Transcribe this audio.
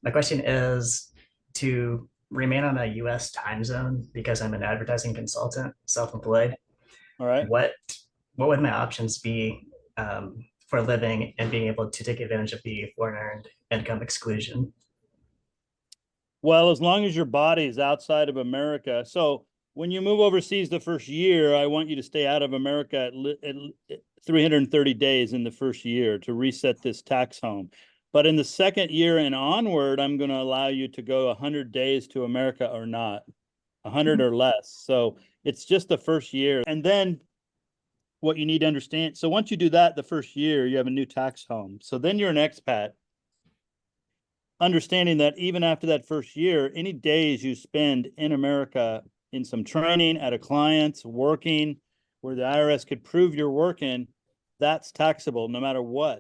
My question is to remain on a US time zone because I'm an advertising consultant, self-employed. All right. What what would my options be for living and being able to take advantage of the foreign earned income exclusion? Well, as long as your body is outside of America. So when you move overseas the first year, I want you to stay out of America at 330 days in the first year to reset this tax home. But in the second year and onward, I'm going to allow you to go 100 days to America or not, 100 or less. So it's just the first year. And then what you need to understand. So once you do that, the first year, you have a new tax home. So then you're an expat, understanding that even after that first year, any days you spend in America in some training at a client's working where the IRS could prove you're working, that's taxable no matter what.